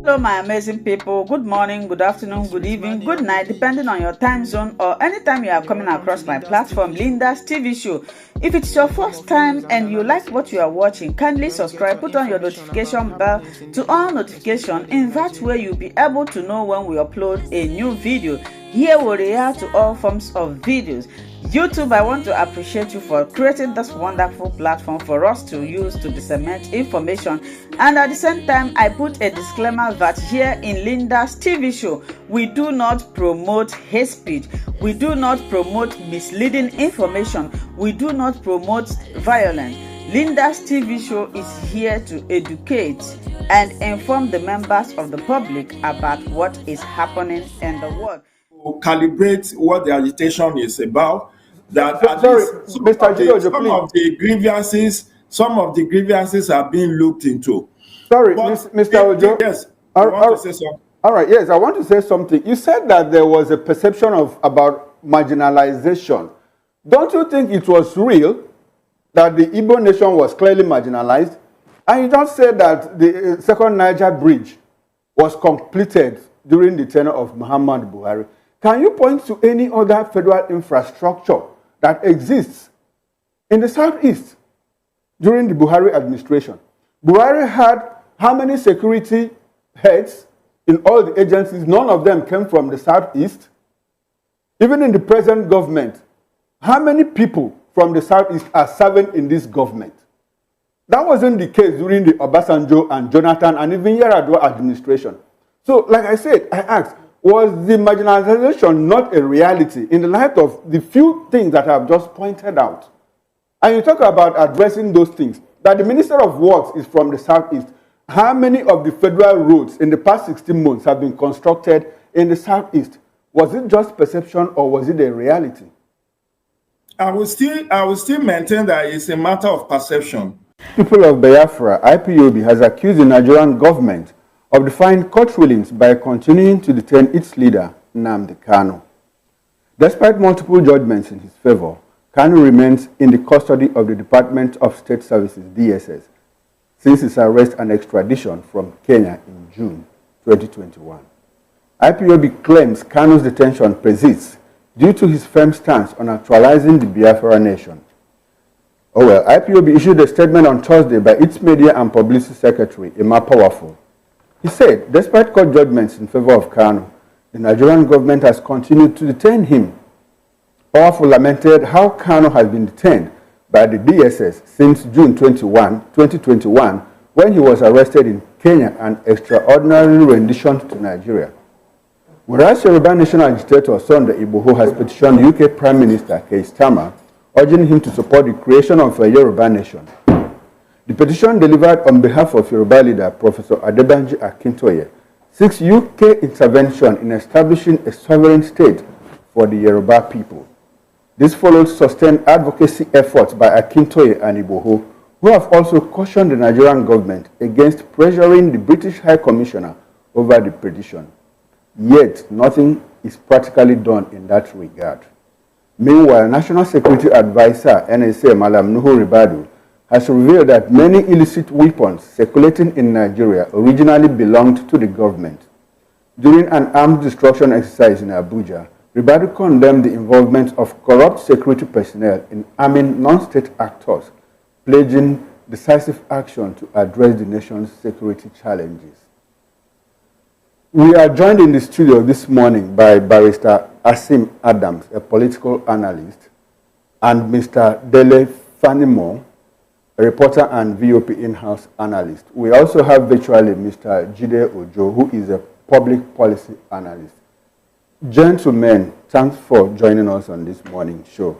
Hello, my amazing people. Good morning, good afternoon, good evening, good night, depending on your time zone or anytime you are coming across my platform, Linda's TV show. If it's your first time and you like what you are watching, kindly subscribe, put on your notification bell to all notification. In that way, you'll be able to know when we upload a new video. Here we react to all forms of videos. YouTube, I want to appreciate you for creating this wonderful platform for us to use to disseminate information. And at the same time, I put a disclaimer that here in Linda's TV show, we do not promote hate speech. We do not promote misleading information. We do not promote violence. Linda's TV show is here to educate and inform the members of the public about what is happening in the world. Calibrate what the agitation is about. That some of the grievances are being looked into. Sorry, Mr. Ojo. Yes, I want to say something. All right, yes, I want to say something. You said that there was a perception about marginalization. Don't you think it was real that the Igbo nation was clearly marginalized? And you just said that the second Niger bridge was completed during the tenure of Muhammad Buhari. Can you point to any other federal infrastructure that exists in the Southeast during the Buhari administration? Buhari had how many security heads in all the agencies? None of them came from the Southeast. Even in the present government, how many people from the Southeast are serving in this government? That wasn't the case during the Obasanjo and Jonathan and even Yar'Adua administration. So, like I said, I asked, was the marginalization not a reality in the light of the few things that I've just pointed out? And you talk about addressing those things, that the Minister of Works is from the Southeast. How many of the federal roads in the past 16 months have been constructed in the Southeast? Was it just perception or was it a reality? I will still maintain that it's a matter of perception. People of Biafra, IPOB has accused the Nigerian government of defying court rulings by continuing to detain its leader, Nnamdi Kanu. Despite multiple judgments in his favor, Kanu remains in the custody of the Department of State Services, DSS, since his arrest and extradition from Kenya in June 2021. IPOB claims Kanu's detention persists due to his firm stance on actualizing the Biafra nation. Oh well, IPOB issued a statement on Thursday by its media and publicity secretary, Emma Powerful. He said, despite court judgments in favor of Kanu, the Nigerian government has continued to detain him. Powerful lamented how Kanu has been detained by the DSS since June 2021, when he was arrested in Kenya and extraordinarily renditioned to Nigeria. Whereas Yoruba Nation agitator Sunday Igboho has petitioned UK Prime Minister Keir Starmer, urging him to support the creation of a Yoruba nation. The petition delivered on behalf of Yoruba leader Professor Adebanji Akintoye seeks UK intervention in establishing a sovereign state for the Yoruba people. This follows sustained advocacy efforts by Akintoye and Igboho, who have also cautioned the Nigerian government against pressuring the British High Commissioner over the petition. Yet, nothing is practically done in that regard. Meanwhile, National Security Advisor NSA Malam Nuhu Ribadu has revealed that many illicit weapons circulating in Nigeria originally belonged to the government. During an armed destruction exercise in Abuja, Ribadu condemned the involvement of corrupt security personnel in arming non-state actors, pledging decisive action to address the nation's security challenges. We are joined in the studio this morning by Barrister Asim Adams, a political analyst, and Mr. Dele Fanimo, a reporter and VOP in-house analyst. We also have virtually Mr. Jide Ojo, who is a public policy analyst. Gentlemen, thanks for joining us on this morning show.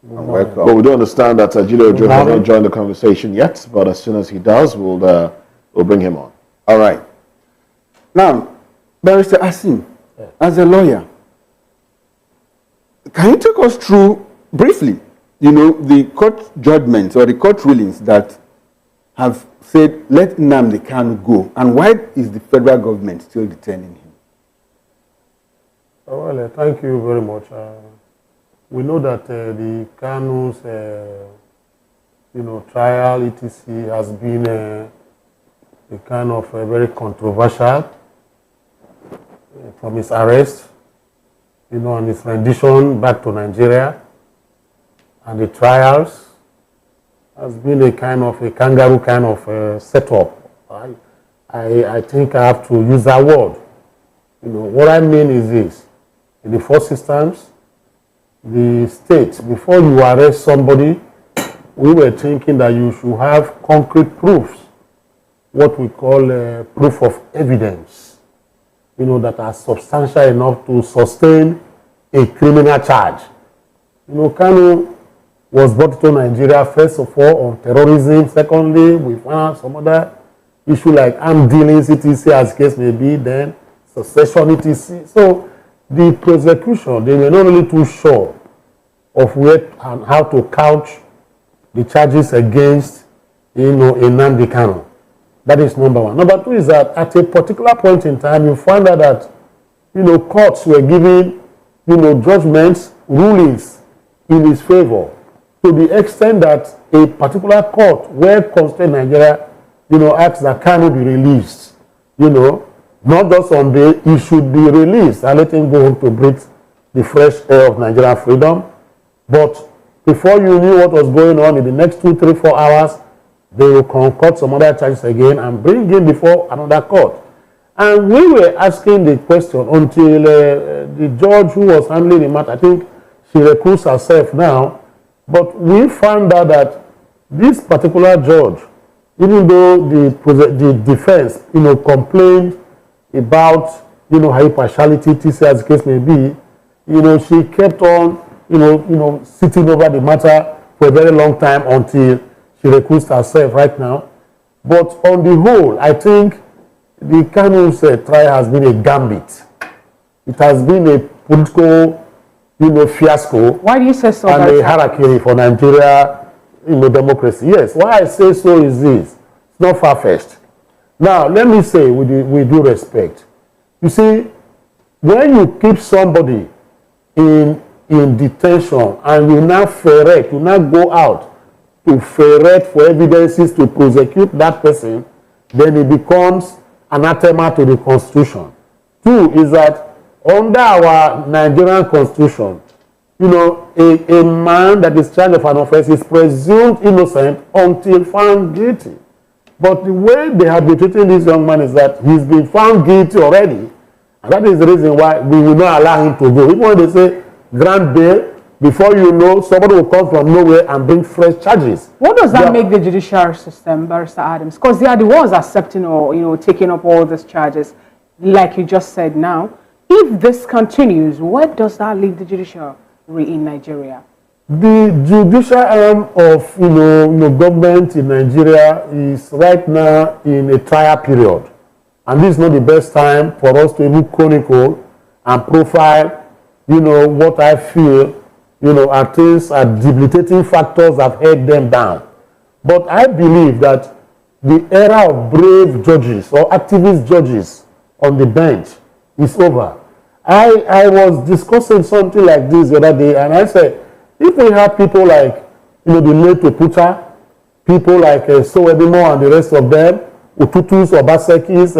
And welcome. Well, we do understand that Jide Ojo has not joined the conversation yet, but as soon as he does, we'll bring him on. All right. Now, Barrister Asim, as a lawyer, can you take us through briefly, the court judgments or the court rulings that have said, let Nnamdi Kanu go, and why is the federal government still detaining him? Well, thank you very much. We know that the Kanu's, trial, etc., has been a kind of very controversial. from his arrest, and his rendition back to Nigeria, and the trials, has been a kind of a kangaroo kind of setup. I think I have to use that word. What I mean is this. In the first instance, the state, before you arrest somebody, we were thinking that you should have concrete proofs, what we call proof of evidence, that are substantial enough to sustain a criminal charge. Kanu was brought to Nigeria, first of all, on terrorism. Secondly, we found some other issue like armed dealings, etc., as the case may be, then succession, etc. So the prosecution, they were not really too sure of where and how to couch the charges against, Nnamdi Kanu. That is number one. Number two is that at a particular point in time, you find out that, courts were giving, judgments, rulings in his favor, to the extent that a particular court where constituted Nigeria, asked that Kanu be released, not just on bail, he should be released and let him go home to breathe the fresh air of Nigerian freedom. But before you knew what was going on, in the next 2, 3, 4 hours, they will concoct some other charges again and bring him before another court. And we were asking the question until the judge who was handling the matter, I think she recused herself now, but we found out that this particular judge, even though the defense, complained about, her partiality, etc., as the case may be, she kept on, sitting over the matter for a very long time until she recused herself right now. But on the whole, I think the Kanu's trial has been a gambit. It has been a political, fiasco. Why do you say so? And a harakiri for Nigeria, democracy. Yes, why I say so is this. It's not far-fetched. Now, let me say with due respect. You see, when you keep somebody in detention and you now ferret, you now go out to ferret for evidences to prosecute that person, then it becomes anathema to the Constitution. Two is that under our Nigerian Constitution, a man that is charged of an offense is presumed innocent until found guilty. But the way they have been treating this young man is that he's been found guilty already. And that is the reason why we will not allow him to go. Even when they say grant bail, before you know, somebody will come from nowhere and bring fresh charges. What does that make the judicial system, Barrister Adams? Because they are the ones accepting or, taking up all these charges, like you just said now. If this continues, where does that leave the judiciary in Nigeria? The judicial arm of government in Nigeria is right now in a trial period, and this is not the best time for us to even chronicle and profile, what I feel, are things, are debilitating factors that have held them down. But I believe that the era of brave judges or activist judges on the bench is over. I was discussing something like this the other day, and I said, if we have people like, the late Oputa, people like Sowedimo and the rest of them, Ututus or Basekis,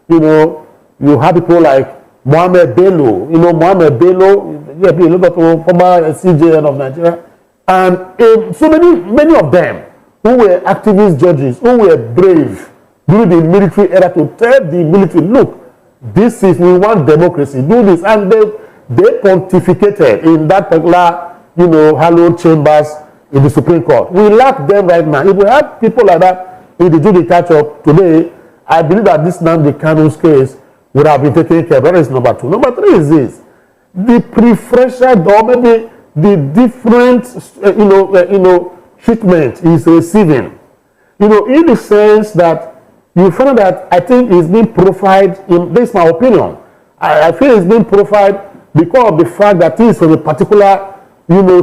you have people like Mohamed Bello, Mohamed Bello, a lot of former CJN of Nigeria, and so many of them who were activist judges, who were brave during the military era to tell the military, look, this is, we want democracy, do this, and they pontificated in that particular hallowed chambers in the Supreme Court. We lack them right now. If we have people like that in the judicature today, I believe that this Nnamdi Kanu's case would have been taken care of. That is number two. Number three is this: the preferential, or maybe the different, treatment is receiving. In the sense that you find that I think it's being profiled. This is my opinion. I feel it's being profiled because of the fact that it is from a particular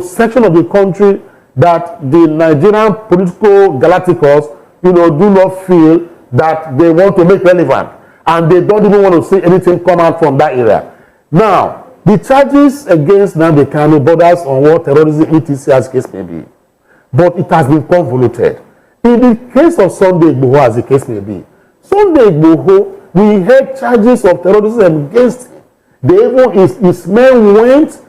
section of the country that the Nigerian political galacticos, do not feel that they want to make relevant, and they don't even want to see anything come out from that area. Now, the charges against Nnamdi Kanu borders on war, terrorism, etc., as case may be, but it has been convoluted. In the case of Sunday Igboho, as the case may be, Sunday Igboho, we had charges of terrorism against They even, his men went,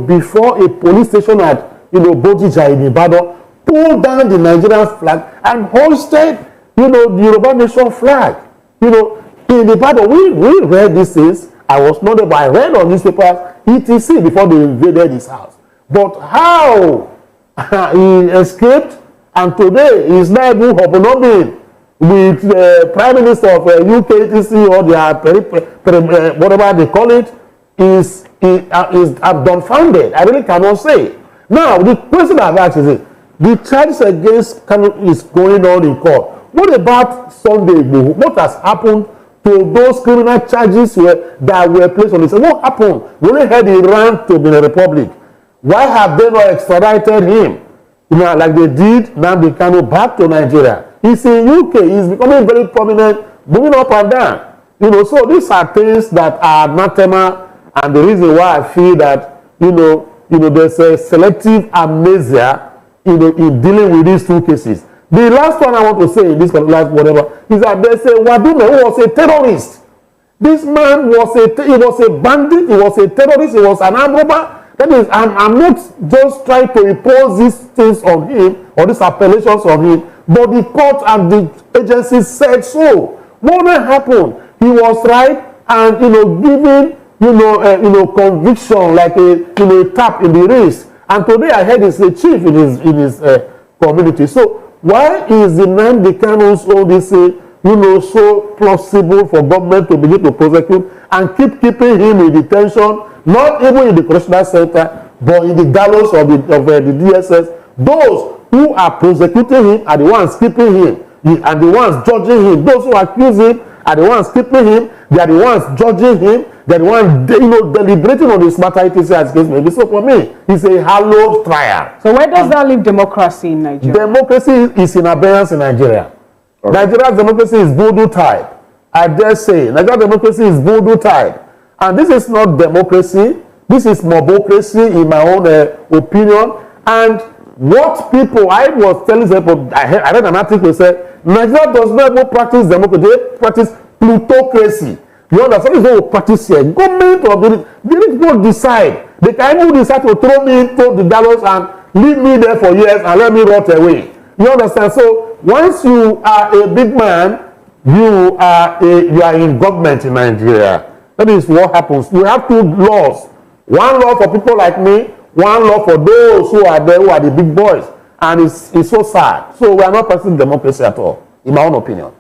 before a police station at, Bodija in Ibadan, pulled down the Nigerian flag and hoisted, the Yoruba nation flag. In Ibadan, we read these things. I was not there, but I read on newspapers, etc. before they invaded his house. But how he escaped, and today he's now even hobnobbing with the Prime Minister of UK, etc., or their whatever they call it, is dumbfounded. I really cannot say. Now, the question I've asked is this. The charges against Kanu is going on in court. What about Sunday Igboho? What has happened to those criminal charges that were placed on this? What happened? We only heard he ran to the Republic. Why have they not extradited him? Like they did Nnamdi Kanu back to Nigeria. He's in UK. He's becoming very prominent, moving up and down. So these are things that are anathema, and the reason why I feel that there's a selective amnesia in dealing with these two cases. The last one I want to say in this particular whatever is that they say Wadume, who was a terrorist. This man was a bandit, he was a terrorist, he was an armed robber. That is, I'm not just trying to impose these things on him or these appellations on him, but the court and the agencies said so. What happened? He was right, and given conviction like a tap in the wrist. And today I heard he's a chief in his community. So why is the Nnamdi Kanu's own this so plausible for government to begin to prosecute and keeping him in detention, not even in the correctional center, but in the gallows of the DSS? Those who are prosecuting him are the ones keeping him, and the ones judging him. Those who accuse him are the ones keeping him. They are the ones judging him. They are the ones deliberating on this matter. It is as case may be. So for me, it's a hallowed trial. So where does that leave democracy in Nigeria? Democracy is in abeyance in Nigeria. Right. Nigeria's democracy is voodoo type. I dare say, Nigeria's democracy is voodoo type. And this is not democracy. This is mobocracy in my own opinion. And what people, I was telling people, I read an article that said, Nigeria does not even practice democracy, they practice plutocracy. You understand? This is what we practice here. Government or the people decide. They can even decide to throw me into the gallows and leave me there for years and let me rot away. You understand? So once you are a big man, you are in government in Nigeria. That is what happens. You have two laws. One law for people like me, one law for those who are there, who are the big boys. And it's so sad. So we are not practicing democracy at all, in my own opinion.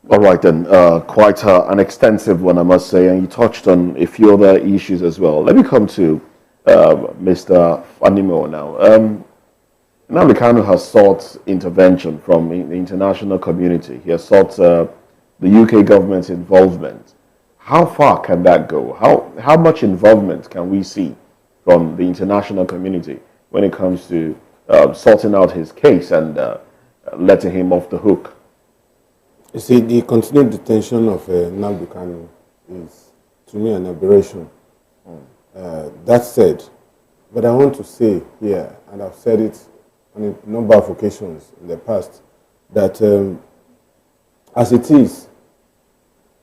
All right, then. Quite an extensive one, I must say. And you touched on a few other issues as well. Let me come to Mr. Fanimo now. Nnamdi Kanu has sought intervention from the international community. He has sought the UK government's involvement. How far can that go? How much involvement can we see from the international community when it comes to sorting out his case and letting him off the hook? You see, the continued detention of Nnamdi Kanu is, to me, an aberration. That said, but I want to say here, and I've said it on a number of occasions in the past, that as it is,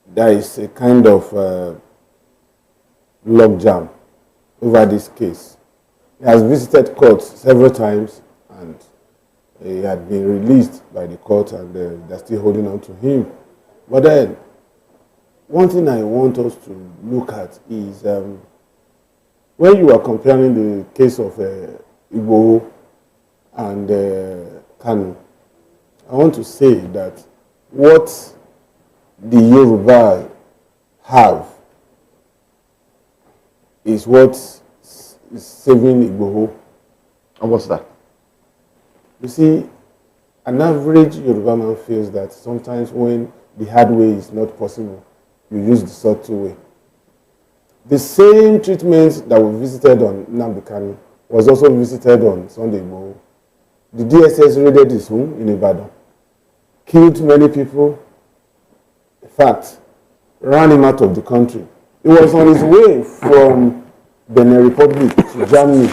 there is a kind of logjam over this case. He has visited court several times, and he had been released by the court, and they're still holding on to him. But then, one thing I want us to look at is when you are comparing the case of Igboho and Kanu, I want to say that what the Yoruba have is what is saving Igboho. And what's that? You see, an average Yoruba man feels that sometimes when the hard way is not possible, you use the subtle way. The same treatment that we visited on Nnamdi Kanu was also visited on Sunday Igboho. The DSS raided his home in Ibadan, killed many people, in fact, ran him out of the country. He was on his way from Benin Republic to Germany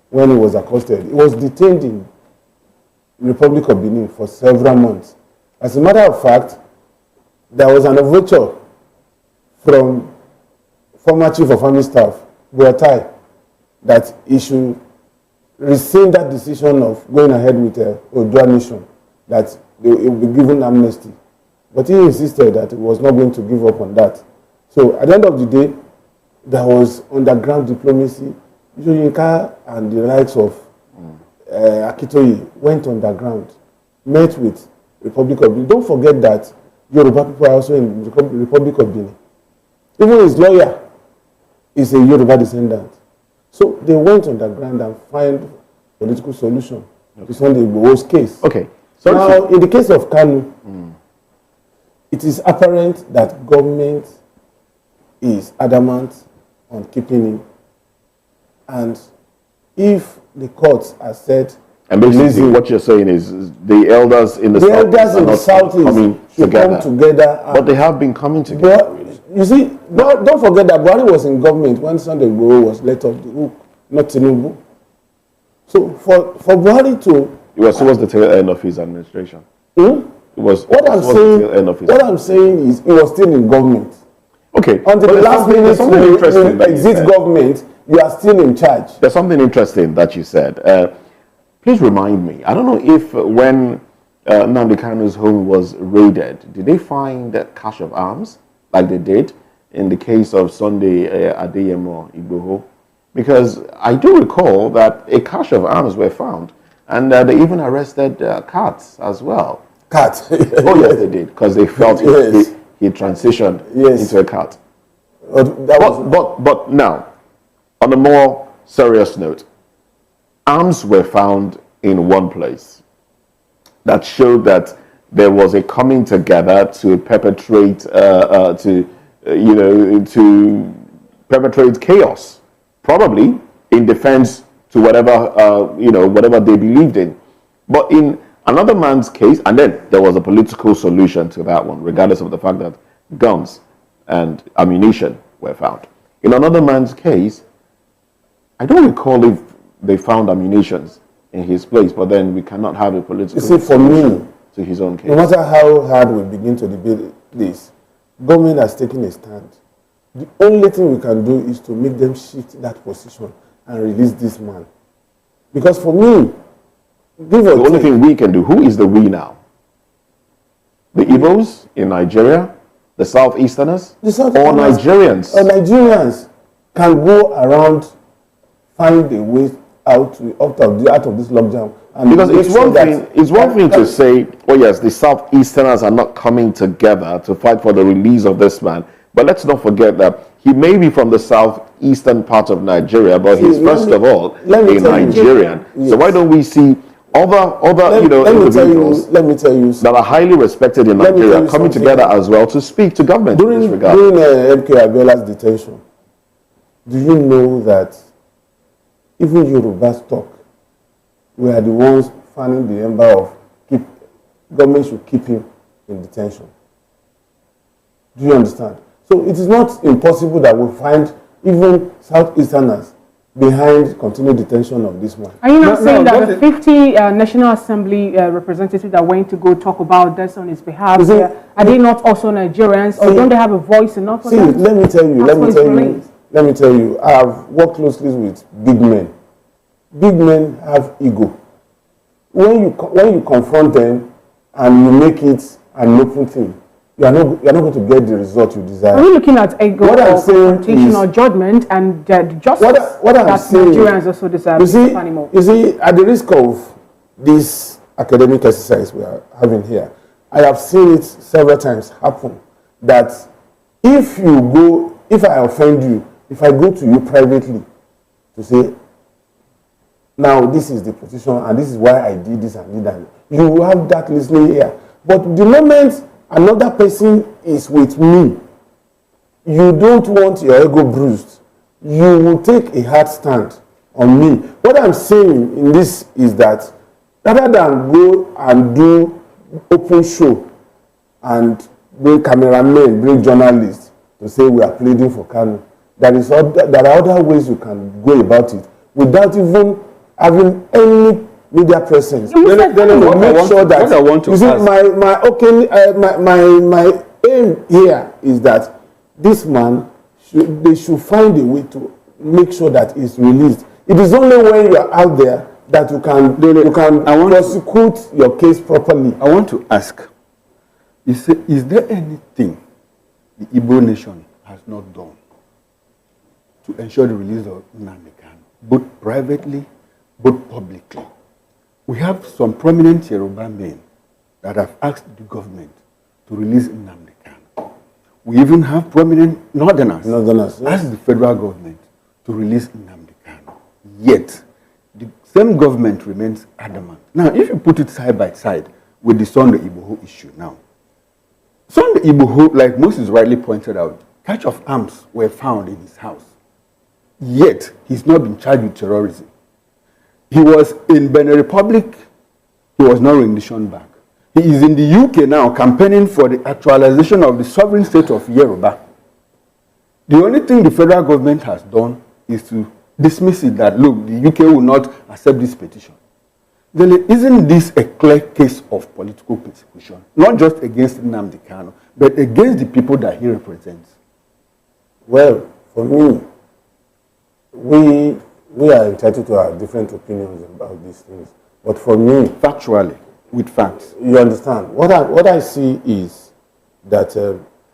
when he was accosted. He was detained in Republic of Benin for several months. As a matter of fact, there was an overture from former chief of army staff, Buratai, that he should rescind that decision of going ahead with Odua Nation, that they will be given amnesty. But he insisted that he was not going to give up on that. So at the end of the day, there was underground diplomacy. Yinka and the likes of Akitoye went underground, met with Republic of Benin. Don't forget that Yoruba people are also in the Republic of Benin. Even his lawyer is a Yoruba descendant. So they went underground and find political solution to Sunday Igboho's case. Okay. So now, in the case of Kanu, it is apparent that government is adamant on keeping him. And if the courts are said, and basically what you're saying is the elders in the Southeast should come together. But they have been coming together. You see, don't forget that Buhari was in government when Sunday Igboho was let off the hook, not Tinubu. So for Buhari to... It was towards the tail end of his administration. What I'm saying is he was still in government. Okay. Until the last minute you exit government, you are still in charge. There's something interesting that you said. Please remind me. I don't know if when Nnamdi Kanu's home was raided, did they find a cache of arms like they did in the case of Sunday Adeyemo Igboho? Because I do recall that a cache of arms were found, and they even arrested Cats as well. Cat? Oh yes, they did, because they felt he transitioned into a cat. But now, on a more serious note, arms were found in one place that showed that there was a coming together to perpetrate to perpetrate chaos, probably in defense to whatever they believed in. But in another man's case, and then there was a political solution to that one, regardless of the fact that guns and ammunition were found. In another man's case, I don't recall if they found ammunitions in his place, but then we cannot have a political solution to his own case. No matter how hard we begin to debate this, government has taken a stand. The only thing we can do is to make them shift that position and release this man. Because for me, the only thing we can do, who is the we now? The Igbos in Nigeria? The Southeasterners? Or Nigerians? Nigerians can go around, find a way out of this lockdown. And because it's one thing to say, oh yes, the Southeasterners are not coming together to fight for the release of this man. But let's not forget that he may be from the southeastern part of Nigeria, but he's first of all a Nigerian. Yes. So why don't we see other individuals that are highly respected in Nigeria coming together as well to speak to government in this regard? During MK Abiola's detention, do you know that even Yoruba talk, we are the ones fanning the ember of government should keep him in detention? Do you understand? So it is not impossible that we find even Southeasterners behind continued detention of this man. Are you not saying that the 50 National Assembly representatives that went to go talk about this on his behalf, are they not also Nigerians, or don't they have a voice enough for that? Let me tell you, I have worked closely with big men. Big men have ego. When you confront them and you make it an open thing, you are not going to get the result you desire. Are we looking at ego or confrontation or judgment and justice what I'm saying, Nigerians also deserve? You see, at the risk of this academic exercise we are having here, I have seen it several times happen that if I offend you, if I go to you privately to say, now this is the position and this is why I did this and did that, you will have that listening here. But the moment another person is with me, you don't want your ego bruised. You will take a hard stand on me. What I'm saying in this is that rather than go and do open show and bring cameramen, bring journalists to say we are pleading for Kanu, there are other ways you can go about it without even having any media presence. Then make sure that my aim here is that this man they should find a way to make sure that it's released. It is only when you are out there that you can prosecute your case properly. I want to ask, is there anything the Igbo nation has not done to ensure the release of Nnamdi Kanu, both privately, both publicly? We have some prominent Yoruba men that have asked the government to release Nnamdi Kanu. We even have prominent Northerners ask the federal government to release Nnamdi Kanu. Yet, the same government remains adamant. Now, if you put it side by side with the Sunday Igboho issue now, Sunday Igboho, like Moses rightly pointed out, catch of arms were found in his house. Yet, he's not been charged with terrorism. He was in Benin Republic, he was not renditioned back. He is in the UK now campaigning for the actualization of the sovereign state of Yoruba. The only thing the federal government has done is to dismiss it that, look, the UK will not accept this petition. Then isn't this a clear case of political persecution? Not just against Nnamdi Kanu, but against the people that he represents? Well, for me, we are entitled to our different opinions about these things. But for me, factually, with facts, you understand. What I see is that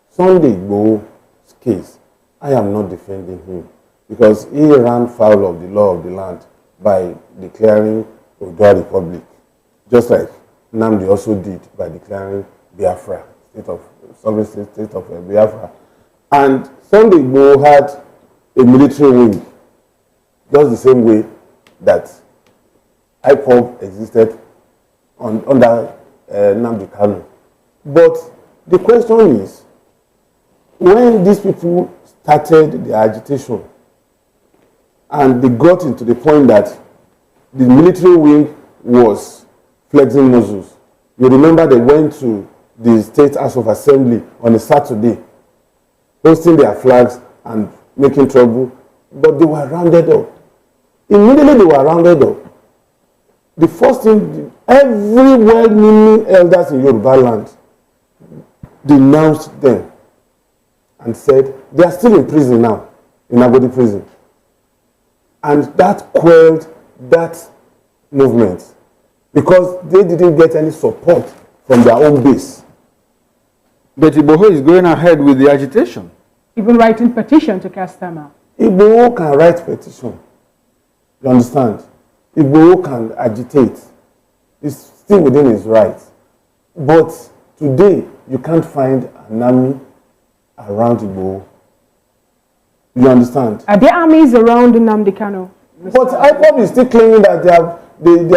Sunday Igboho's case, I am not defending him because he ran foul of the law of the land by declaring Odua Republic, just like Nnamdi also did by declaring Biafra, sovereign state of Biafra. And Sunday Igboho had a military wing, just the same way that IPOB existed under Nnamdi Kanu. But the question is, when these people started the agitation and they got into the point that the military wing was flexing muscles, you remember they went to the State House of Assembly on a Saturday, posting their flags and making trouble, but they were rounded up. Immediately they were rounded up. The first thing, every well-meaning elders in Yoruba land denounced them and said they are still in prison now, in Agodi prison. And that quelled that movement because they didn't get any support from their own base. But Igboho is going ahead with the agitation. Even writing petition to cast them out. Igboho can write petition. You understand? Igboho can agitate. It's still within his rights. But today, you can't find an army around Igboho. You understand? Are there armies around Nnamdi Kanu? But IPOB is still claiming that they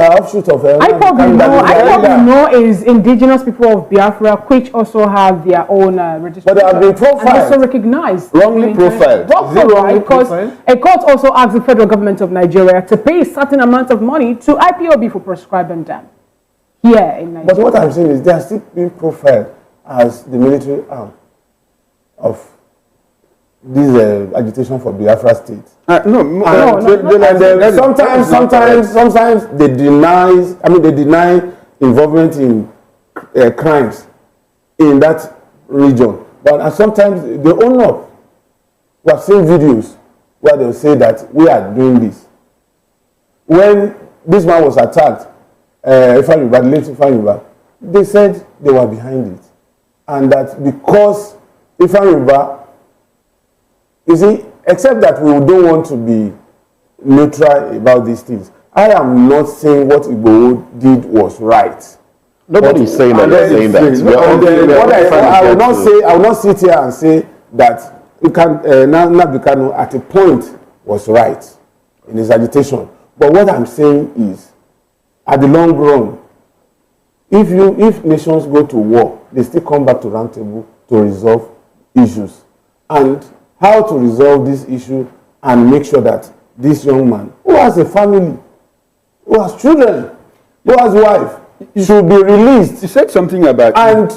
are offshoot of IPOB we know is indigenous people of Biafra, which also have their own registration. But they have been profiled. And also recognized. Wrongly profiled. Because a court also asked the federal government of Nigeria to pay a certain amount of money to IPOB for prescribing them here in Nigeria. But what I'm saying is they are still being profiled as the military arm of this agitation for Biafra state. Sometimes they deny involvement in crimes in that region. But sometimes they own up. We have seen videos where they say that we are doing this. When this man was attacked, they said they were behind it. And that because Ifeanyi, you see, except that we don't want to be neutral about these things. I am not saying what Igboho did was right. Nobody is saying that. I will not sit here and say that Nnamdi Kanu at a point was right in his agitation. But what I'm saying is, at the long run, if nations go to war, they still come back to round table to resolve issues. And how to resolve this issue and make sure that this young man, who has a family, who has children, who has a wife, should be released. You said something about... And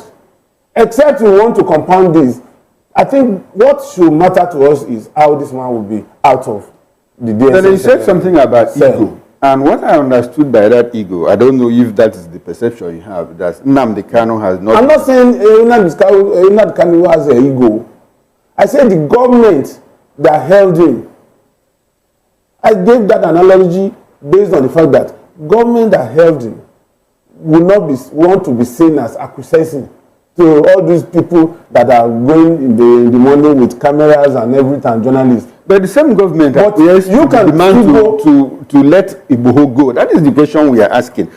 except we want to compound this, I think what should matter to us is how this man will be out of the DSS. Then you said something about ego. And what I understood by that ego, I don't know if that is the perception you have, that Nnamdi Kanu has not... I'm not saying Nnamdi Kanu has an ego. I said the government that held him. I gave that analogy based on the fact that government that held him will not want to be seen as acquiescing to all these people that are going in the morning with cameras and everything, journalists. But the same government appears you can demand to let Igboho go. That is the question we are asking.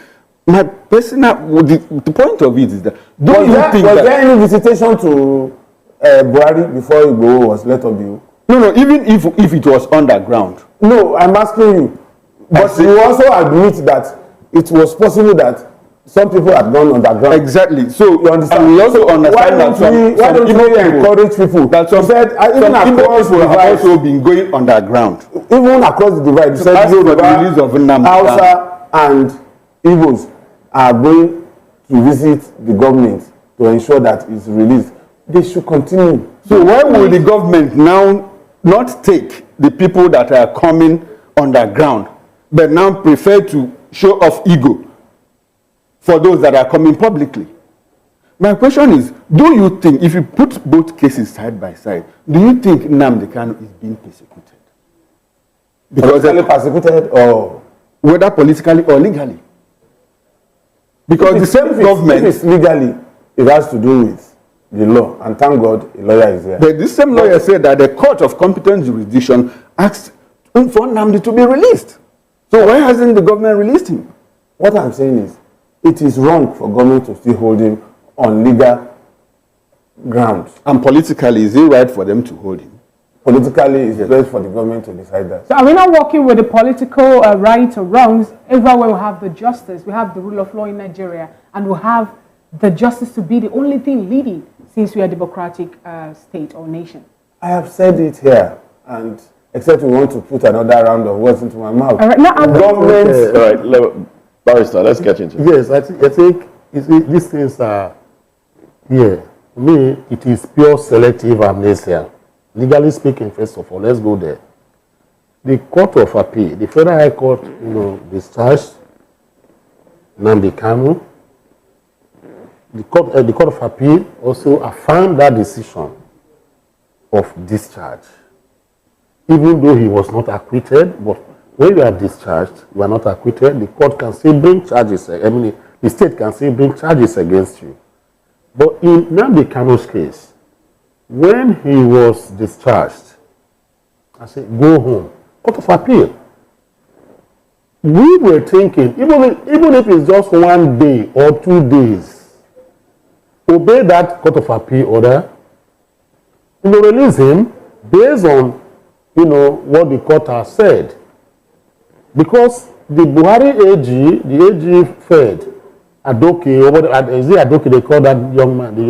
My personal, the point of it is that, was there any visitation to Buhari before Igboho was let on the? No, even if it was underground. No, I'm asking you. But you also admit that it was possible that some people had gone underground. Exactly. So you understand. And we also understand why don't we encourage people? That some across people have also been going underground. Even across the divide. You said Yoruba, Hausa, and Igbos are going to visit the government to ensure that it's released. They should continue. So why will the government now not take the people that are coming underground, but now prefer to show off ego for those that are coming publicly? My question is, do you think, if you put both cases side by side, do you think Nnamdi Kanu is being persecuted? Because politically persecuted, or whether politically or legally? Because the same government... If it's legally, it has to do with the law, and thank God a lawyer is there. But this same lawyer said that the court of competent jurisdiction asked for Nnamdi to be released. So why hasn't the government released him? What I'm saying is, it is wrong for government to still hold him on legal grounds. And politically, is it right for them to hold him? Politically, it's best for the government to decide that. So are we not working with the political right or wrongs? Everywhere we have the justice, we have the rule of law in Nigeria, and we have the justice to be the only thing leading since we are a democratic state or nation. I have said it here, and except we want to put another round of words into my mouth. All right, now government. All right, Barrister, let's get into it. Yes, I think these things are here. For me, it is pure selective amnesia. Legally speaking, first of all, let's go there. The Court of Appeal, the Federal High Court, discharged Nnamdi Kanu. The Court of Appeal also affirmed that decision of discharge, even though he was not acquitted. But when you are discharged, you are not acquitted, the court can still bring charges. The state can still bring charges against you. But in Nnamdi Kanu's case, when he was discharged, I said, go home. Court of Appeal. We were thinking, even if it's just 1 day or 2 days, obey that Court of Appeal order, release him based on, what the court has said. Because the Buhari AG, the AG Fed, Adoke, is it Adoke they call that young man, the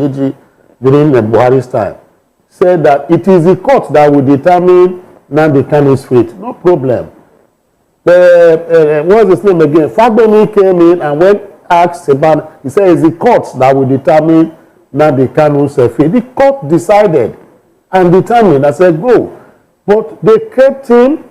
AG during the Buhari's time, said that it is the court that will determine Nnamdi Kanu's fate. No problem. What's his name again? Fagbemi came in and when asked about, he said it's the court that will determine Nnamdi Kanu's fate. The court decided and determined. I said, go. But they kept him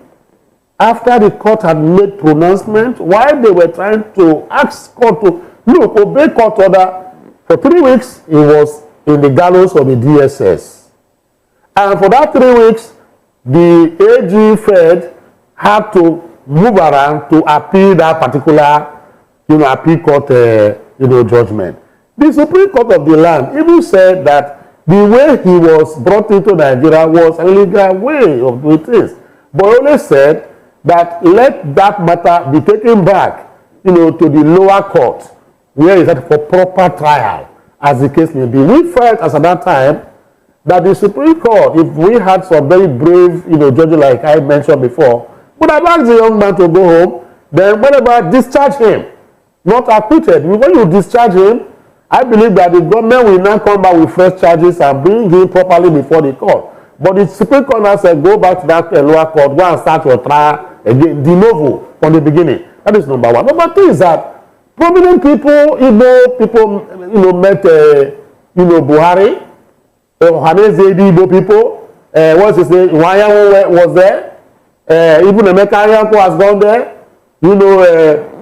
after the court had made pronouncement, while they were trying to ask court to obey court order. For 3 weeks, he was in the gallows of the DSS. And for that 3 weeks, the AG Fed had to move around to appeal that particular, appeal court, judgment. The Supreme Court of the land even said that the way he was brought into Nigeria was a legal way of doing things. But only said that let that matter be taken back, to the lower court, where is that for proper trial, as the case may be. We felt as at that time that the Supreme Court, if we had some very brave, judges like I mentioned before, would have asked the young man to go home, then whenever discharge him, not acquitted. When you discharge him, I believe that the government will now come back with fresh charges and bring him properly before the court. But the Supreme Court now said, go back to that lower court, go and start your trial again, de novo, from the beginning. That is number one. Number two is that prominent people, met, Buhari, Haneze Igbo people, what's his name, Nwayanwu was there, even Emeka Anyanwu has gone there,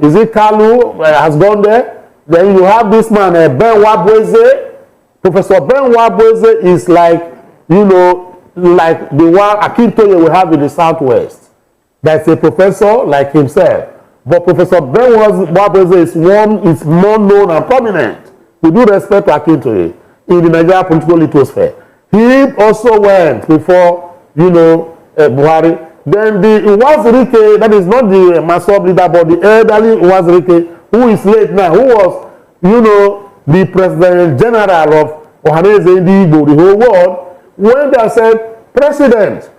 is it Kanu has gone there. Then you have this man, Ben Wabweze. Professor Ben Wabweze is like like the one Akintoye we have in the Southwest. That's a professor like himself. But Professor Ben is more known and prominent. With due respect to Akintoye in the Nigerian political lithosphere. He also went before, Buhari. Then the Uwazirike, that is not the Masob leader, but the elderly Uwazirike, who is late now, who was, the President General of Nnamdi Igboho, the whole world, when they said, President,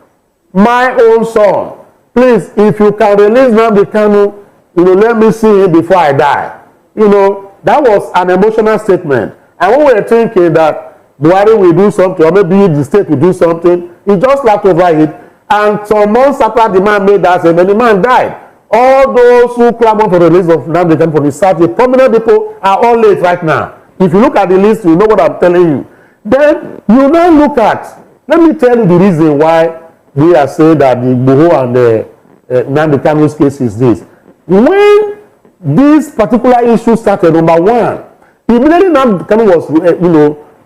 my own son, please, if you can release Nnamdi Kanu, let me see him before I die. That was an emotional statement. And when we were thinking that Buhari will do something, or maybe the state will do something, he just laughed over it. And some months after the man made that statement, the man died. All those who clamor for the release of Nnamdi Kanu from the South, the prominent people are all late right now. If you look at the list, you know what I'm telling you. Then you now look at, let me tell you the reason why we are saying that the Igboho and the Nnamdi Kanu's case is this. When this particular issue started, number one, immediately Nnamdi Kanu was,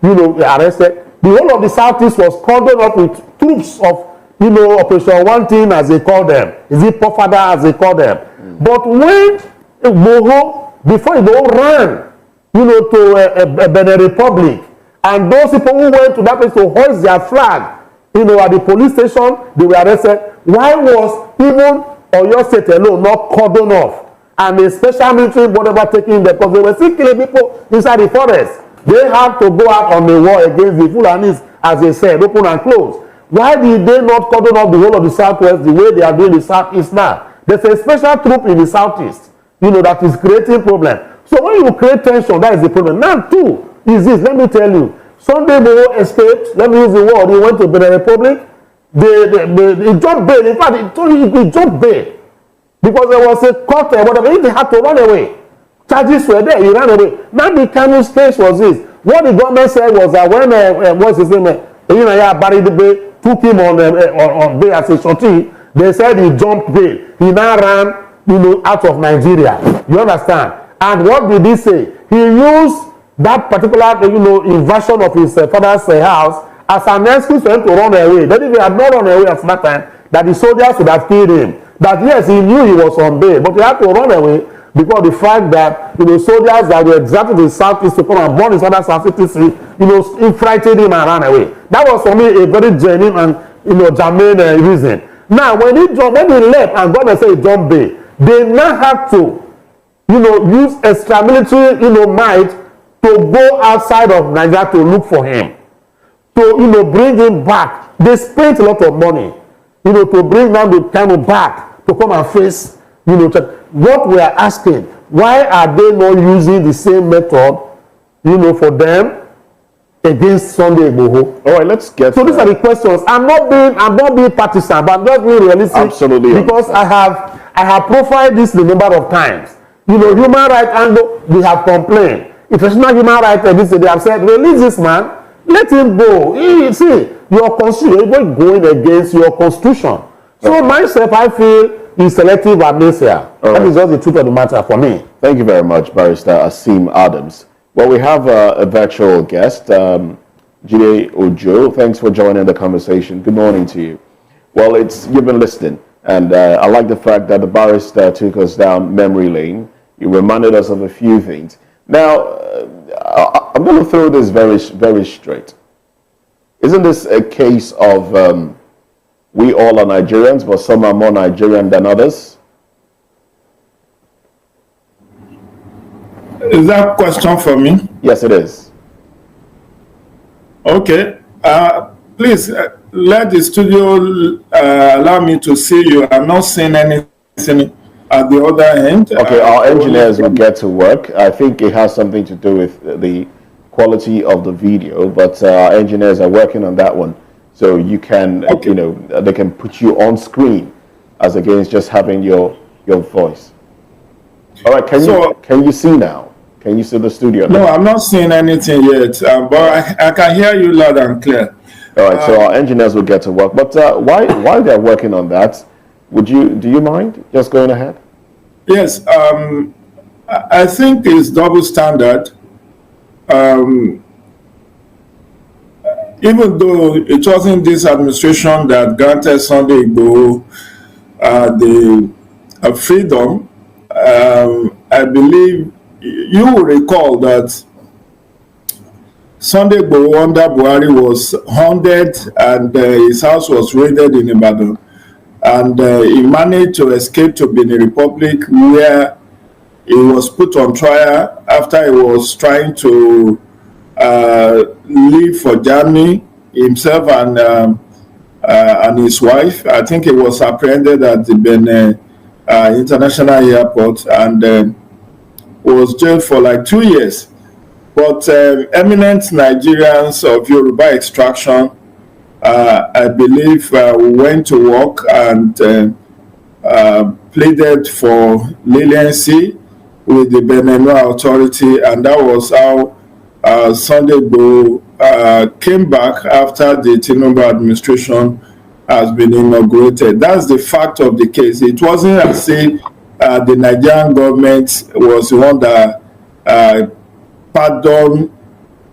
arrested. The whole of the Southeast was cordoned up with troops of, Operation One Thing, as they call them. Is it Pofada, as they call them? But when Igboho, before Igboho ran, to Benin Republic, and those people who went to that place to hoist their flag, at the police station, they were arrested. Why was even Oyo State alone not cordoned off? And a special military whatever taking them, because they were still killing people inside the forest. They had to go out on the war against the Fulanis, as they said, open and close. Why did they not cordon off the whole of the Southwest the way they are doing the Southeast now? There's a special troop in the Southeast, that is creating problem. So when you create tension, that is the problem. Now, too, is this, let me tell you, Sunday Igboho escaped, let me use the word, he went to Benin Republic, he jumped bail, in fact, he jumped bail, because there was a court or whatever, he had to run away. Charges were there, he ran away. Now the Kanu's case was this. What the government said was that when, what's his name, Barry took him on bail as a shorty, they said he jumped bail. He now ran, out of Nigeria. You understand? And what did he say? He used that particular, invasion of his father's house as an excuse for him to run away. That if he had not run away at that time, that the soldiers would have killed him. That yes, he knew he was on bail, but he had to run away because the fact that soldiers that were drafted in Southeast to come and burn his father's facility, frightened him and ran away. That was for me a very genuine and germane reason. Now when he left and government said he jumped bail, they now have to use extramilitary might to go outside of Nigeria to look for him, to bring him back. They spent a lot of money, to bring Nnamdi Kanu back to come and face, what we are asking. Why are they not using the same method, for them against Sunday Igboho? All right, let's get. So these are the questions. I'm not being partisan, but I'm just being realistic. Absolutely. Because I have profiled this a number of times. Human rights angle, we have complained. International human rights, they have said, release this man, let him go. You see, your constitution, you're going against your constitution. So myself, I feel is selective amnesia. That is just the truth of the matter for me. Thank you very much, Barrister Asim Adams. Well, we have a virtual guest, Jide Ojo. Thanks for joining the conversation. Good morning to you. Well, you've been listening, and I like the fact that the barrister took us down memory lane. He reminded us of a few things. Now, I'm going to throw this very, very straight. Isn't this a case of we all are Nigerians, but some are more Nigerian than others? Is that a question for me? Yes, it is. Okay. Please let the studio allow me to see you. I'm not seeing anything at the other end. Okay, our engineers will get to work. I think it has something to do with the quality of the video, but our engineers are working on that one. So you can, they can put you on screen as against just having your voice. All right, can you see now? Can you see the studio now? No, I'm not seeing anything yet, but I can hear you loud and clear. All right, so our engineers will get to work. But while they're working on that, do you mind just going ahead? Yes, I think it's double standard. even though it wasn't this administration that granted Sunday Igboho the freedom, I believe you will recall that Sunday Igboho under Buhari was hounded and his house was raided in Ibadan. And he managed to escape to Benin Republic, where he was put on trial after he was trying to leave for Germany, himself and his wife. I think he was apprehended at the Benin International Airport and was jailed for like 2 years. But eminent Nigerians of Yoruba extraction, I believe, went to work and pleaded for leniency with the Benin authority, and that was how Sunday Igboho came back after the Tinubu administration has been inaugurated. That's the fact of the case. It wasn't as if the Nigerian government was the one that pardoned,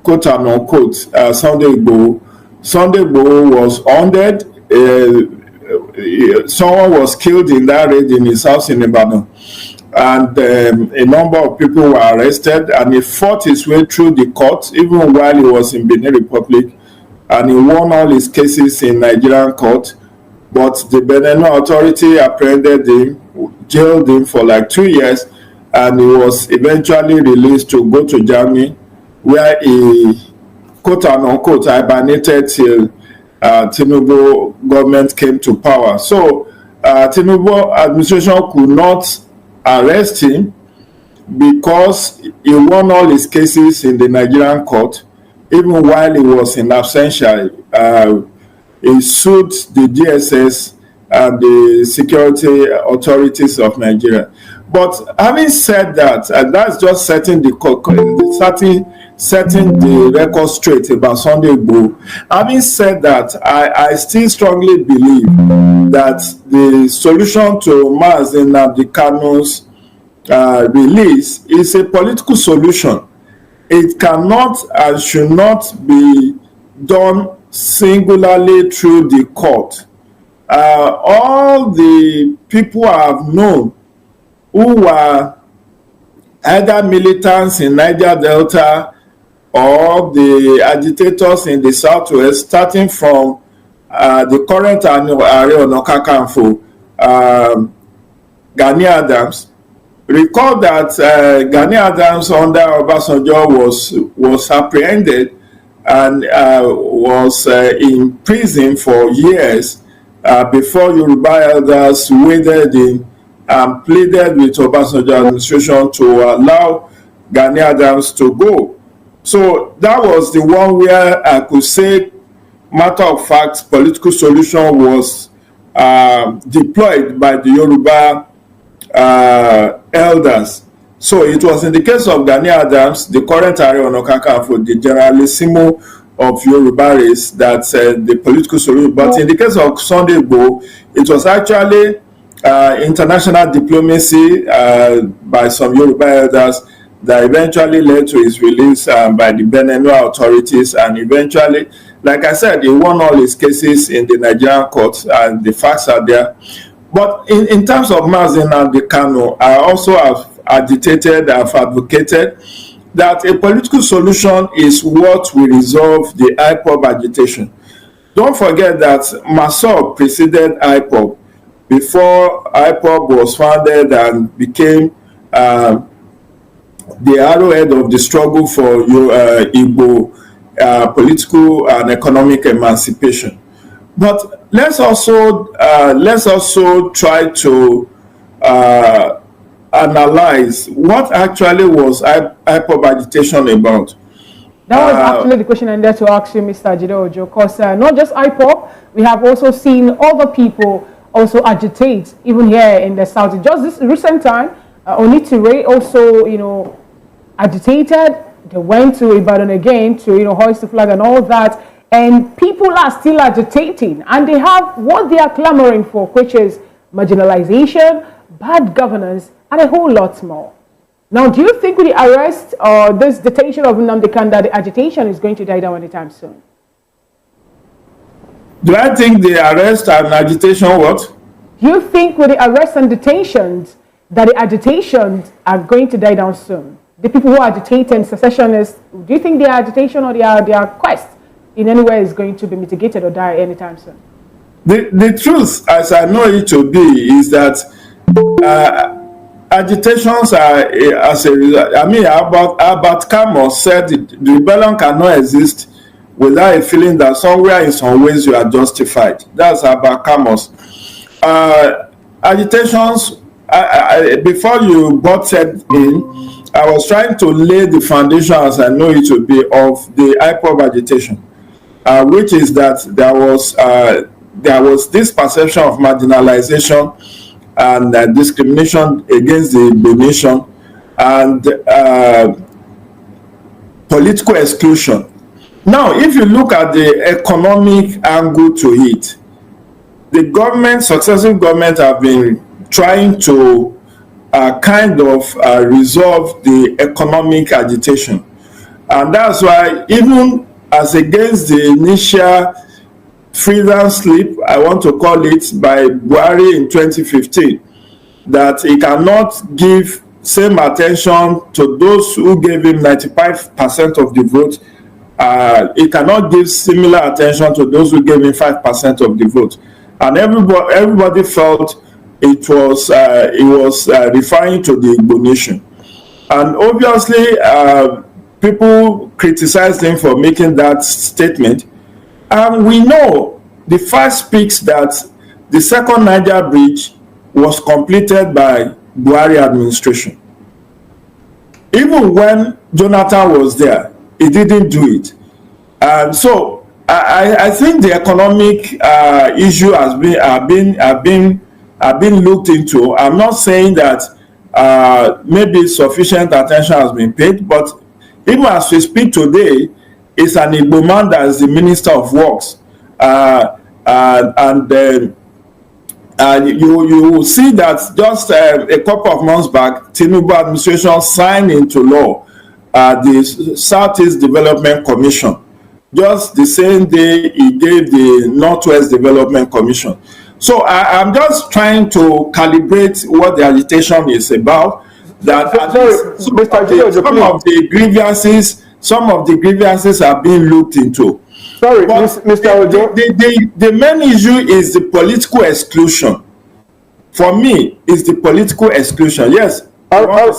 quote and unquote, Sunday Igboho. Sunday Igboho was hounded. Someone was killed in that raid in his house in Ibadan, and a number of people were arrested, and he fought his way through the court even while he was in Benin Republic, and he won all his cases in Nigerian court. But the Benin authority apprehended him, jailed him for like 2 years, and he was eventually released to go to Germany, where he, quote and unquote, hibernated till Tinubu government came to power. So Tinubu administration could not arrest him because he won all his cases in the Nigerian court, even while he was in absentia. He sued the DSS and the security authorities of Nigeria. But having said that, and that's just setting the record straight about Sunday Igboho. Having said that, I still strongly believe that the solution to Nnamdi Kanu's release is a political solution. It cannot and should not be done singularly through the court. All the people I have known who were either militants in Niger Delta or the agitators in the Southwest, starting from the current Ààrẹ Ọ̀nà Kakanfò, Gani Adams. Recall that Gani Adams under Obasanjo was apprehended and was in prison for years before Yoruba elders waded in and pleaded with Obasanjo administration to allow Gani Adams to go. So that was the one where I could say, matter of fact, political solution was deployed by the Yoruba elders. So it was in the case of Gani Adams, the current Ààrẹ Ọ̀nà Kakanfò, the generalissimo of Yoruba race, that the political solution. But in the case of Sunday Igboho, it was actually international diplomacy by some Yoruba elders that eventually led to his release by the Benin authorities, and eventually, like I said, he won all his cases in the Nigerian courts, and the facts are there. But in terms of Nnamdi Kanu, I also have agitated, I've advocated that a political solution is what will resolve the IPOB agitation. Don't forget that Masop preceded IPOB before IPOB was founded and became the arrowhead of the struggle for Igbo political and economic emancipation. But let's also try to analyze what actually was IPOB agitation about. That was actually the question I wanted to ask you, Mr. Jideojo, because not just IPOB, we have also seen other people also agitate, even here in the South. Just this recent time, Onitire also, agitated. They went to Ibadan again to, hoist the flag and all that. And people are still agitating, and they have what they are clamoring for, which is marginalization, bad governance, and a whole lot more. Now, do you think with the arrest or this detention of Nnamdi Kanu that the agitation is going to die down anytime soon? Do I think the arrest and agitation what? Do you think with the arrests and detentions that the agitations are going to die down soon? The people who are agitating secessionists, do you think their agitation or their quest in any way is going to be mitigated or die anytime soon? The truth, as I know it to be, is that agitations are, as a result, I mean, Albert Camus said the rebellion cannot exist without a feeling that somewhere in some ways you are justified. That's Albert Camus. Agitations, before you got said in, I was trying to lay the foundation, as I know it to be, of the IPOB agitation, which is that there was this perception of marginalization and discrimination against the Igbo nation and political exclusion. Now, if you look at the economic angle to it, the successive government have been trying to resolve the economic agitation. And that's why, even as against the initial freedom slip, I want to call it, by Buhari in 2015, that he cannot give same attention to those who gave him 95% of the vote. He cannot give similar attention to those who gave him 5% of the vote. And everybody felt he was referring to the Igbo nation. And obviously, people criticized him for making that statement. And we know the fact speaks that the second Niger bridge was completed by Buhari administration. Even when Jonathan was there, he didn't do it. So I think the economic issue have been looked into. I'm not saying that maybe sufficient attention has been paid, but even as we speak today, it's an Igbo man that is the Minister of Works. You will see that just a couple of months back, Tinubu administration signed into law the Southeast Development Commission. Just the same day he gave the Northwest Development Commission. So I'm just trying to calibrate what the agitation is about. That some of the grievances are being looked into. Sorry, but Mr. Ojo. The main issue is the political exclusion. For me, it's the political exclusion. Yes. All right.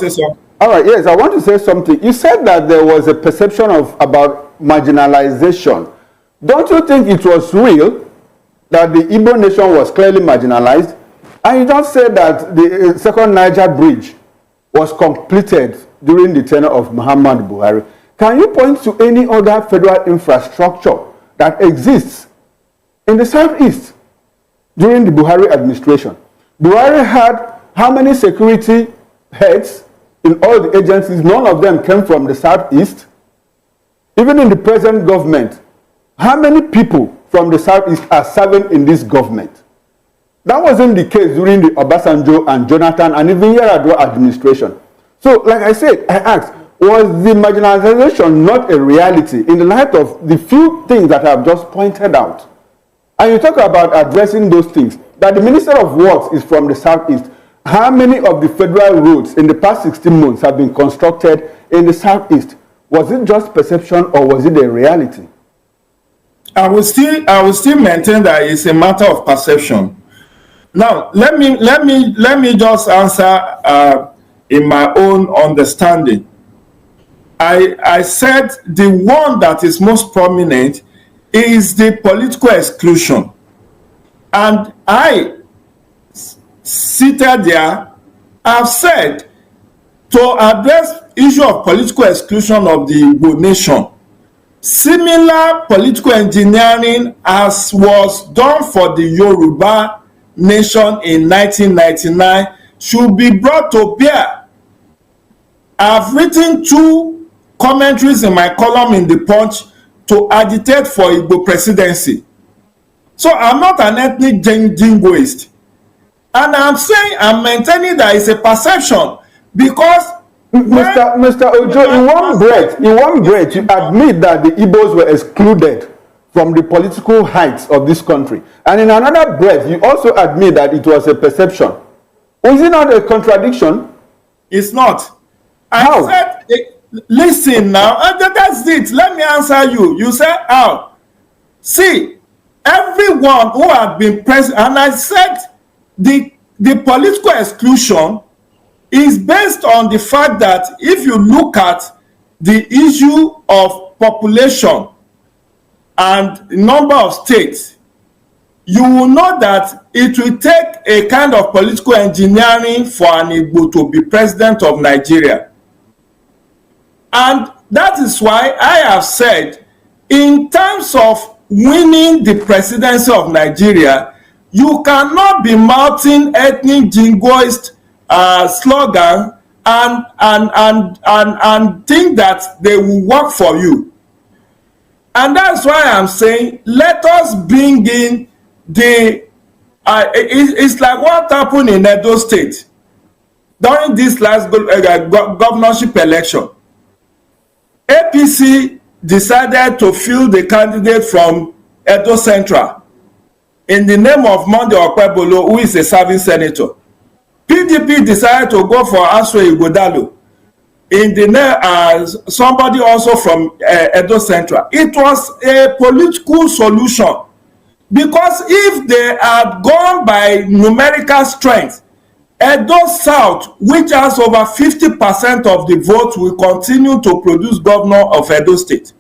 Yes, I want to say something. You said that there was a perception about marginalization. Don't you think it was real that the Igbo nation was clearly marginalized? And you just said that the second Niger bridge was completed during the tenure of Muhammad Buhari. Can you point to any other federal infrastructure that exists in the Southeast during the Buhari administration? Buhari had how many security heads in all the agencies? None of them came from the Southeast. Even in the present government, how many people from the Southeast are serving in this government? That wasn't the case during the Obasanjo and Jonathan and even Yar'Adua administration. So, like I said, I asked, was the marginalization not a reality in the light of the few things that I have just pointed out? And you talk about addressing those things, that the Minister of Works is from the Southeast. How many of the federal roads in the past 16 months have been constructed in the Southeast? Was it just perception or was it a reality? I will still maintain that it's a matter of perception. Now, let me just answer in my own understanding. I said the one that is most prominent is the political exclusion. And I, seated there, have said to address issue of political exclusion of the Igbo nation, similar political engineering as was done for the Yoruba nation in 1999 should be brought to bear. I've written 2 commentaries in my column in the Punch to agitate for Igbo presidency. So I'm not an ethnic jingoist. And I'm maintaining that it's a perception because Mr. Ojo, in one breath, you admit that the Igbos were excluded from the political heights of this country. And in another breath, you also admit that it was a perception. Is it not a contradiction? It's not. How? I said, listen now, that's it. Let me answer you. You said how? See, everyone who had been present, and I said the political exclusion is based on the fact that if you look at the issue of population and number of states, you will know that it will take a kind of political engineering for an Igbo to be president of Nigeria. And that is why I have said, in terms of winning the presidency of Nigeria, you cannot be mouthing ethnic jingoist slogan and think that they will work for you. And that's why I'm saying, let us bring in the it's like what happened in Edo State during this last governorship election. APC decided to field the candidate from Edo Central in the name of Monday Okpebolo, who is a serving senator. PDP decided to go for Aswe Ighodalo in the name somebody also from Edo Central. It was a political solution, because if they had gone by numerical strength, Edo South, which has over 50% of the votes, will continue to produce governor of Edo State.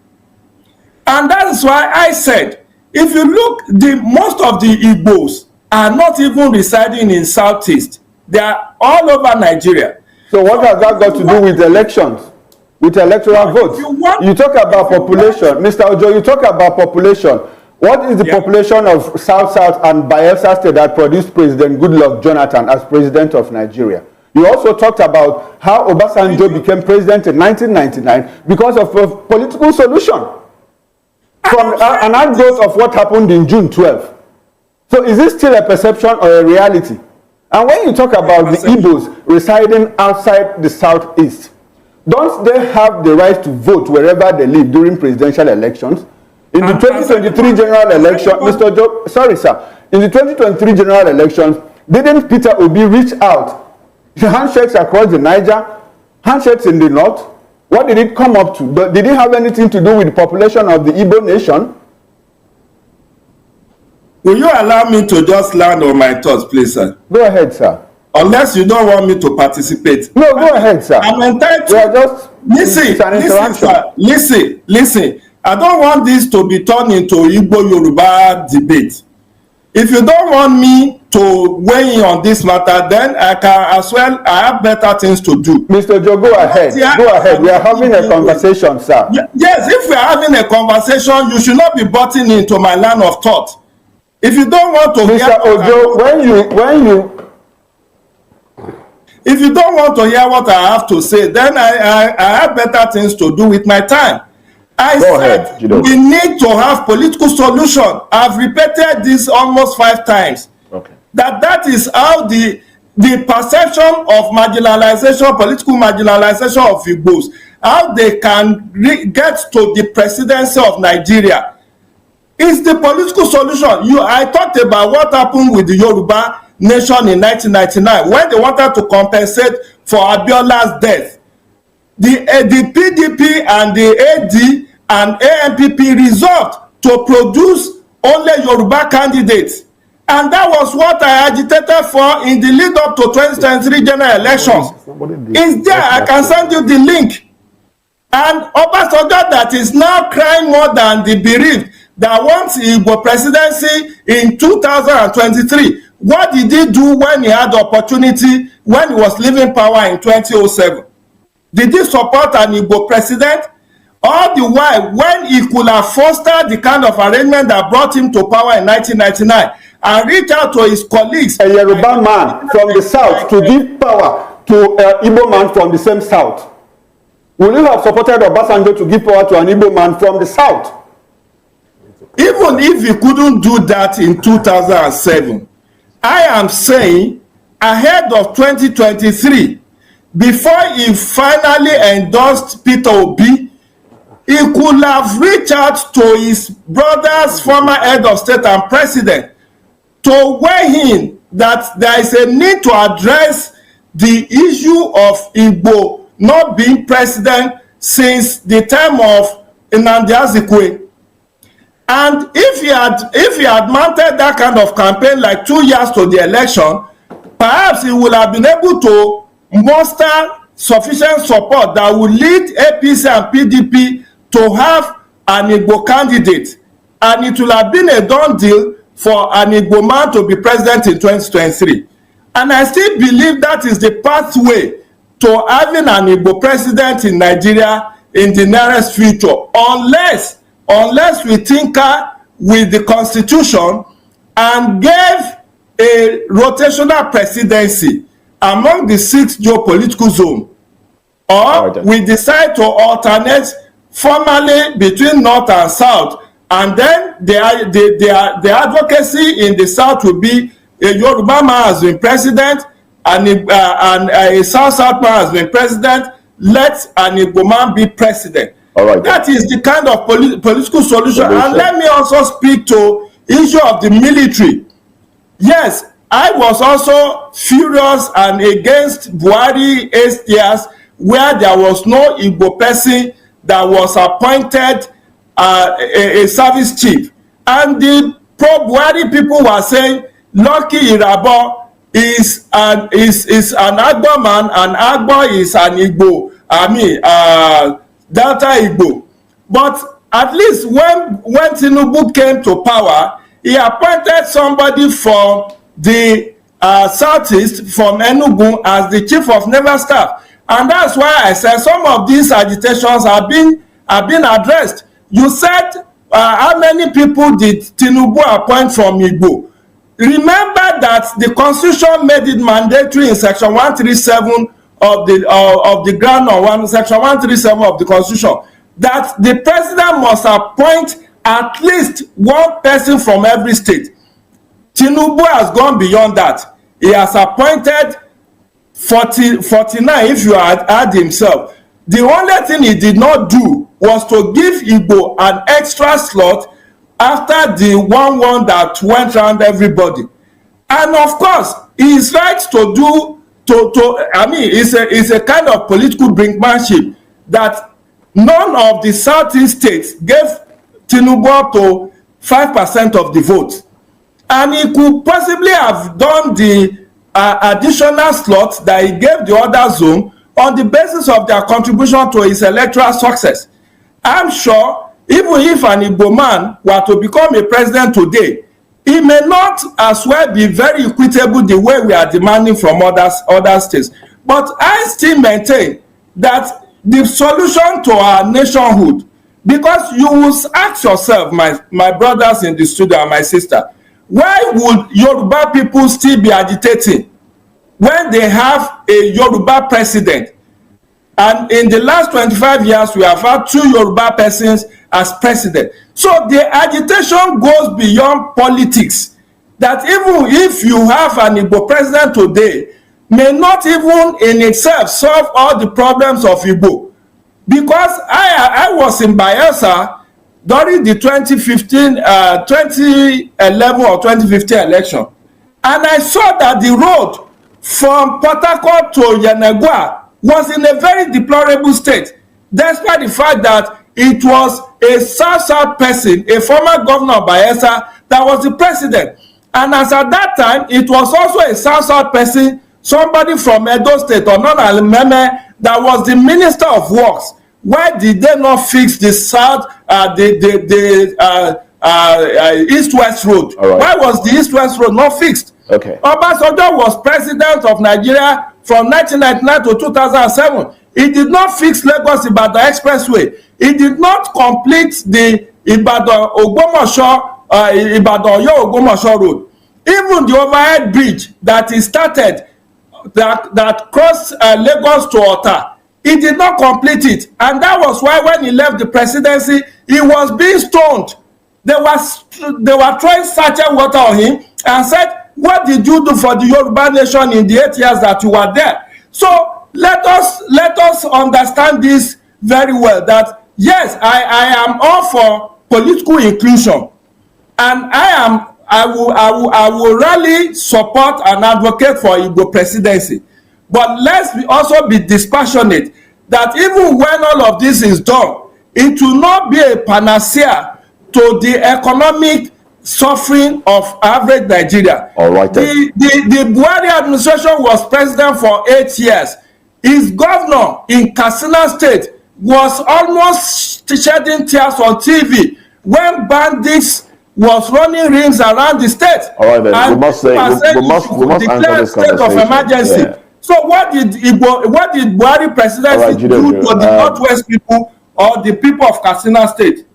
And that is why I said, if you look, most of the Igbos are not even residing in Southeast. They are all over Nigeria. So what has that got to do with elections, with electoral votes? You talk about population. Mr. Ojo, you talk about population. What is the population of South and Bayelsa State that produced President Goodluck Jonathan as president of Nigeria? You also talked about how Obasanjo became president in 1999 because of a political solution from an outgrowth of what happened in June 12. So is this still a perception or a reality? And when you talk about the Igbos residing outside the Southeast, don't they have the right to vote wherever they live during presidential elections? In the 2023 general election, Mr. Joe, sorry, sir. In the 2023 general elections, didn't Peter Obi reach out? Handshakes across the Niger, handshakes in the north. What did it come up to? Did it have anything to do with the population of the Igbo nation? Will you allow me to just land on my thoughts, please, sir? Go ahead, sir. Unless you don't want me to participate. No, go ahead, sir. I'm entitled to... We are just... Listen. I don't want this to be turned into Igbo Yoruba debate. If you don't want me to weigh in on this matter, then I can as well. I have better things to do. Mr. Joe, go ahead. Go ahead. We are having a conversation, sir. Yes, if we are having a conversation, you should not be butting into my line of thought. If you don't want to Mr. Ojo, if you don't want to hear what I have to say, then I have better things to do with my time. I said we need to have political solution. I've repeated this almost 5 times. Okay. That is how the perception of marginalization, political marginalization of Igbos, how they can get to the presidency of Nigeria, is the political solution. I talked about what happened with the Yoruba nation in 1999 when they wanted to compensate for Abiola's death. The PDP and the AD and ANPP resolved to produce only Yoruba candidates. And that was what I agitated for in the lead up to 2023 general elections. It's there. I can send you the link. And Obasanjo that is now crying more than the bereaved that wants Igbo presidency in 2023. What did he do when he had the opportunity, when he was leaving power in 2007? Did he support an Igbo president? All the while, when he could have fostered the kind of arrangement that brought him to power in 1999 and reach out to his colleagues. A Yoruba man from the south to give power to an Igbo man from the same south. Will you have supported Obasanjo to give power to an Igbo man from the south? Even if he couldn't do that in 2007, I am saying ahead of 2023, before he finally endorsed Peter Obi he could have reached out to his brother's former head of state and president to weigh in that there is a need to address the issue of Igbo not being president since the time of Nnamdi Kanu. And if he had mounted that kind of campaign like 2 years to the election, perhaps he would have been able to muster sufficient support that would lead APC and PDP to have an Igbo candidate, and it will have been a done deal for an Igbo man to be president in 2023. And I still believe that is the pathway to having an Igbo president in Nigeria in the nearest future, unless we tinker with the constitution and gave a rotational presidency among the 6 geopolitical zones, or we decide to alternate formally between north and south, and then the advocacy in the south will be a Yoruba man has been president and a South man has been president. Let an Igbo man be president. That is the kind of political solution. And let me also speak to issue of the military. Yes, I was also furious and against Buhari 8 years where there was no Igbo person that was appointed a service chief. And the pro-Buhari people were saying, Lucky Irabo is an Agbo man, and Agbo is an Igbo, Delta Igbo. But at least when Tinubu came to power, he appointed somebody from the Southeast, from Enugu, as the chief of naval staff. And that's why I said some of these agitations have been addressed. You said how many people did Tinubu appoint from Igbo? Remember that the Constitution made it mandatory in Section 137 of the ground on one, Section 137 of the Constitution, that the president must appoint at least one person from every state. Tinubu has gone beyond that. He has appointed 49 if you add himself. The only thing he did not do was to give Igbo an extra slot after the one that went around everybody. And of course, he is right to do it's a kind of political brinkmanship that none of the Southeast states gave Tinubu up to 5% of the vote. And he could possibly have done the additional slots that he gave the other zone on the basis of their contribution to his electoral success. I'm sure even if an Igbo man were to become a president today, he may not as well be very equitable the way we are demanding from other states. But I still maintain that the solution to our nationhood, because you will ask yourself, my brothers in the studio and my sister, why would Yoruba people still be agitating when they have a Yoruba president? And in the last 25 years, we have had 2 Yoruba persons as president. So the agitation goes beyond politics. That even if you have an Igbo president today, may not even in itself solve all the problems of Igbo. Because I was in Bayelsa during the 2011 or 2015 election, and I saw that the road from Port Harcourt to Yenagoa was in a very deplorable state, despite the fact that it was a South person, a former governor of Bayelsa, that was the president. And as at that time, it was also a South person, somebody from Edo State, or not Alimeme, that was the Minister of Works. Why did they not fix the East-West road? Right. Why was the East-West road not fixed? Okay. Obasanjo was president of Nigeria from 1999 to 2007. He did not fix Lagos-Ibadan Expressway. He did not complete the Ibadan-Ogbomoso, Ibadan-Oyo-Ogbomoso road. Even the overhead bridge that he started, that crossed Lagos to Ota, he did not complete it. And that was why when he left the presidency, he was being stoned. They were throwing sachet water on him and said, what did you do for the Yoruba nation in the 8 years that you were there? So let us understand this very well, that Yes, I am all for political inclusion, and I will really support and advocate for Igbo presidency. But let's also be dispassionate that even when all of this is done, it will not be a panacea to the economic suffering of average Nigeria. All right, then. The Buhari administration was president for 8 years. His governor in Katsina State was almost shedding tears on TV when bandits was running rings around the state. All right, then. And we must declare a state of emergency. Yeah. So what did Buhari presidency do to the Northwest people or the people of Katsina State?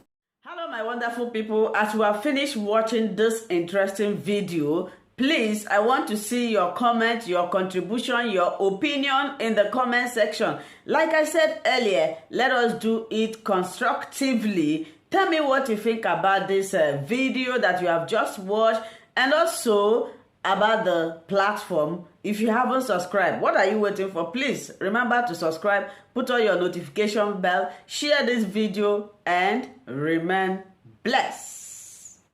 Hello, my wonderful people. As we have finished watching this interesting video, please, I want to see your comment, your contribution, your opinion in the comment section. Like I said earlier, let us do it constructively. Tell me what you think about this video that you have just watched, and also about the platform. If you haven't subscribed, what are you waiting for? Please remember to subscribe, put on your notification bell, share this video, and remain blessed.